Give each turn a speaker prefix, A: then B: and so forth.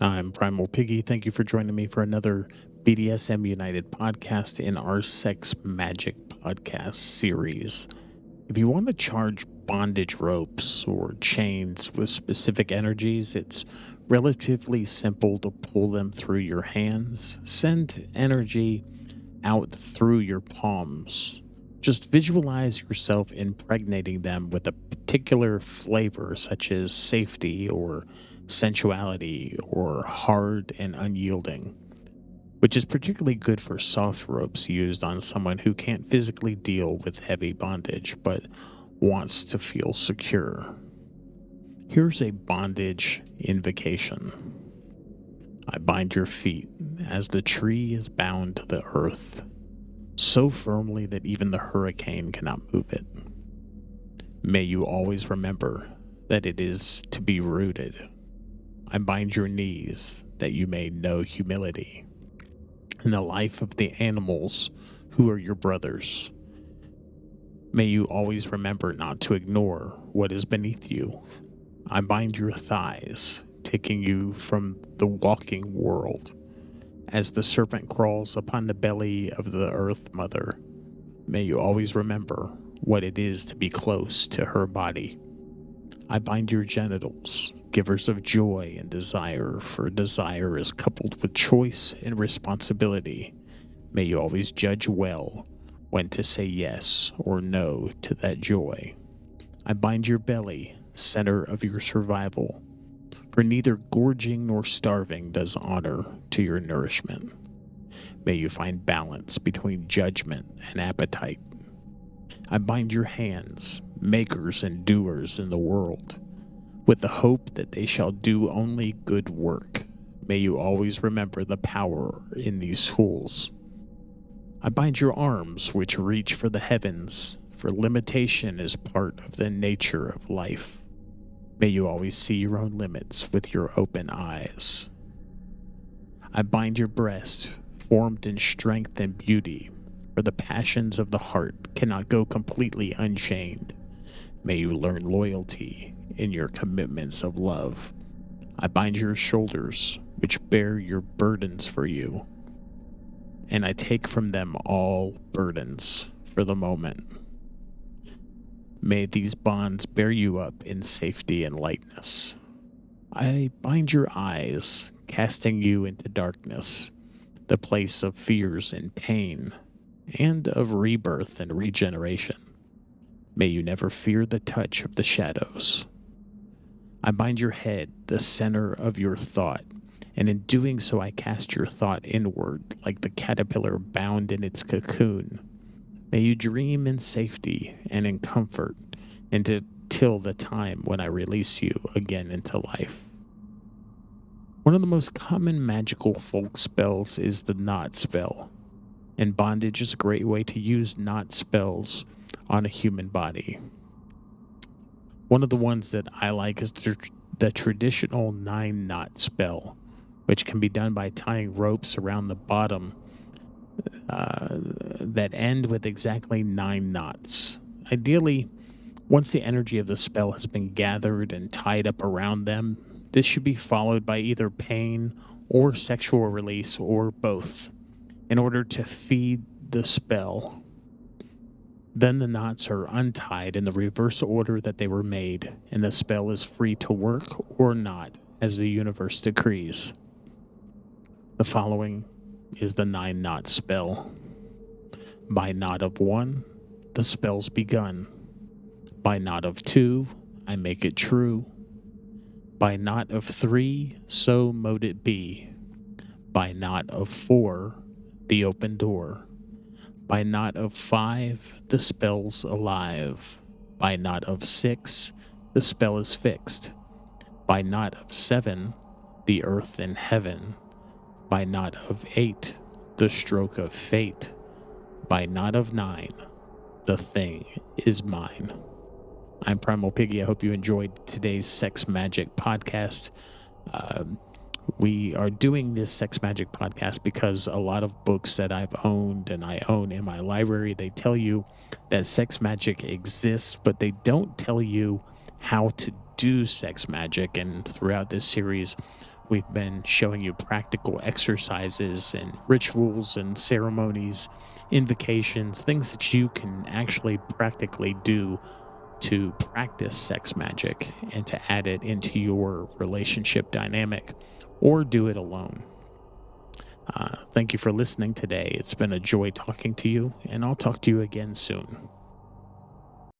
A: I'm Primal Piggy. Thank you for joining me for another BDSM United podcast in our Sex Magic podcast series. If you want to charge bondage ropes or chains with specific energies, it's relatively simple to pull them through your hands. Send energy out through your palms. Just visualize yourself impregnating them with a particular flavor, such as safety or sensuality or hard and unyielding, which is particularly good for soft ropes used on someone who can't physically deal with heavy bondage but wants to feel secure. Here's a bondage invocation. I bind your feet as the tree is bound to the earth, so firmly that even the hurricane cannot move it. May you always remember that it is to be rooted. I bind your knees that you may know humility in the life of the animals who are your brothers. May you always remember not to ignore what is beneath you. I bind your thighs, taking you from the walking world. As the serpent crawls upon the belly of the earth mother, may you always remember what it is to be close to her body. I bind your genitals, givers of joy and desire, for desire is coupled with choice and responsibility. May you always judge well when to say yes or no to that joy. I bind your belly, center of your survival, for neither gorging nor starving does honor to your nourishment. May you find balance between judgment and appetite. I bind your hands, makers and doers in the world, with the hope that they shall do only good work. May you always remember the power in these tools. I bind your arms, which reach for the heavens, for limitation is part of the nature of life. May you always see your own limits with your open eyes. I bind your breast, formed in strength and beauty, for the passions of the heart cannot go completely unchained. May you learn loyalty in your commitments of love. I bind your shoulders, which bear your burdens for you, and I take from them all burdens for the moment. May these bonds bear you up in safety and lightness. I bind your eyes, casting you into darkness, the place of fears and pain, and of rebirth and regeneration. May you never fear the touch of the shadows. I bind your head, the center of your thought, and in doing so I cast your thought inward like the caterpillar bound in its cocoon. May you dream in safety and in comfort until the time when I release you again into life. One of the most common magical folk spells is the knot spell, and bondage is a great way to use knot spells on a human body. One of the ones that I like is the traditional 9-knot spell, which can be done by tying ropes around the bottom that end with exactly 9 knots. Ideally, once the energy of the spell has been gathered and tied up around them, this should be followed by either pain or sexual release or both in order to feed the spell. Then the knots are untied in the reverse order that they were made, and the spell is free to work or not as the universe decrees. The following is the 9-knot spell. By knot of 1, the spell's begun. By knot of 2, I make it true. By knot of 3, so mote it be. By knot of 4, the open door. By knot of 5, the spell's alive. By knot of 6, the spell is fixed. By knot of 7, the earth and heaven. By knot of 8, the stroke of fate. By knot of 9, the thing is mine. I'm Primal Piggy. I hope you enjoyed today's Sex Magic podcast. We are doing this Sex Magic podcast because a lot of books that I've owned and I own in my library, they tell you that sex magic exists, but they don't tell you how to do sex magic. And throughout this series, We've been showing you practical exercises and rituals and ceremonies, invocations, things that you can actually practically do to practice sex magic and to add it into your relationship dynamic or do it alone. Thank you for listening today. It's been a joy talking to you, and I'll talk to you again soon.